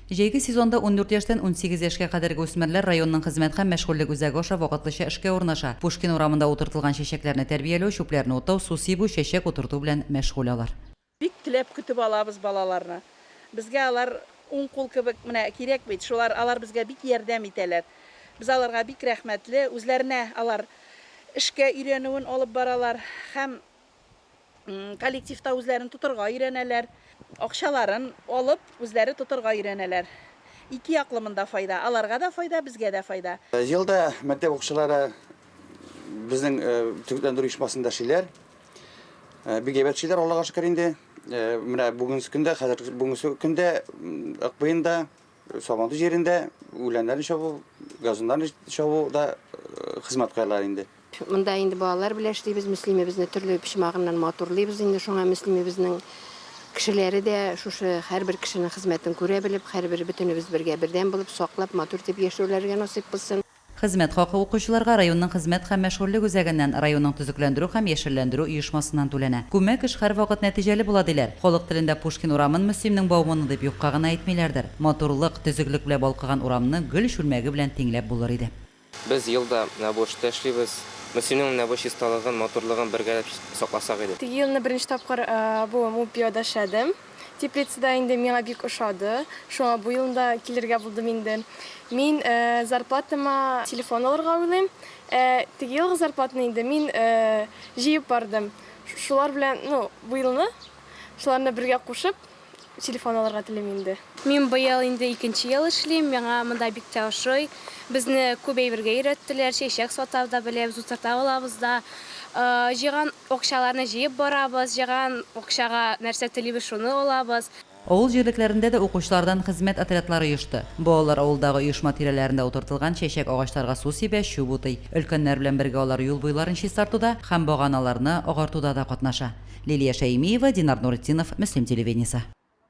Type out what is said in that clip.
Jeygi сезонда 14 яшьтән 18 яшькә кадәрге үсмерләр районның хезмәт һәм мәшгульлек үзәге аша вакытлыча эшкә урнаша. Пушкин урамында утыртылган чәчәкләрне тәрбияләү, чүпләрне утау, су сибү, чәчәк утырту белән мәшгуль алар. Бик теләп көтеп алабыз балаларны. Безгә алар уң кул кебек менә кирәк бит. Шулар алар безгә бик ярдәм итәләр. Без аларга бик рәхмәтле. Үзләренә алар эшкә өйрәнүен алып баралар һәм коллективта үзләрен тотырга өйрәнәләр. Акчаларын алып үзләре тотырга өйрәнәләр. Ике яклы монда файда. Аларга да файда, безгә дә файда. Елда мәктәп укучылары безнең төзекләндерү оешмасында эшлиләр. Бик әйбәт эшлиләр, Аллага шөкер инде. Менә бүгенге көндә, хәзер бүгенге көндә Акбыенда, Сабанту җирендә үләннәрне чабу, газоннарны чабу да хезмәт кылалар инде. Монда инде балалар белән эшлибез, мөслимебезне төрле пишмагыннан матурлыйбыз инде, шуңа мөслимебезнең кешеләре дә шушы һәрбер кешенең хезмәтен күрә белеп, һәрбер бөтенебез бергә бердәм булып, саклап, матур итеп яшәүләргә насыйп булсын. Хезмәт хакы укучыларга районның хезмәт һәм мәшгульлек үзәгеннән, районның төзекләндерү һәм яшелләндерү оешмасыннан түләнә. Күмәк эш һәрвакыт нәтиҗәле була диләр. Халык телендә Пушкин урамын мөслимнең бауманы дип юкка гына әйтмиләрдер. Матурлык, төзеклек белән балкыган урамны гөл шүлмәге белән тиңләп булыр иде. Без елда бу эштә эшлибез. Мөслимнең бу чисталыгын, матурлыгын бергә сакласак иде. Теге елны беренче тапкыр бу мупиода эшләдем. Теплицада инде миңа бик ошады. Шуңа бу елда килергә булдым инде. Мин зарплатама телефон алырга уйлыйм. Теге елгы зарплатаны инде мин җыеп бардым. Шулар белән, бу елны шуларны бергә кушып телефон алырга телим инде. Мин быел инде икенче ел эшлим, миңа монда бик тә ошый. Безне күп әйбергә өйрәттеләр, чәчәк сатау да беләбез, утырта алабыз да. Җыган акчаларны җыеп барабыз, җыган акчага нәрсә телибез, шуны алабыз. Авыл җирлекләрендә дә укучылардан хезмәт отрядлары оешты. Балалар авылдагы оешма тирәләрендә утыртылган чәчәк агачларга су сибә, чүп утый. Өлкәннәр белән бергә алар юл буйларын чистартуда һәм баганаларны агартуда да катнаша. Лилия Шәймиева, Динар Нуретдинов, Мөслим телевидениесе.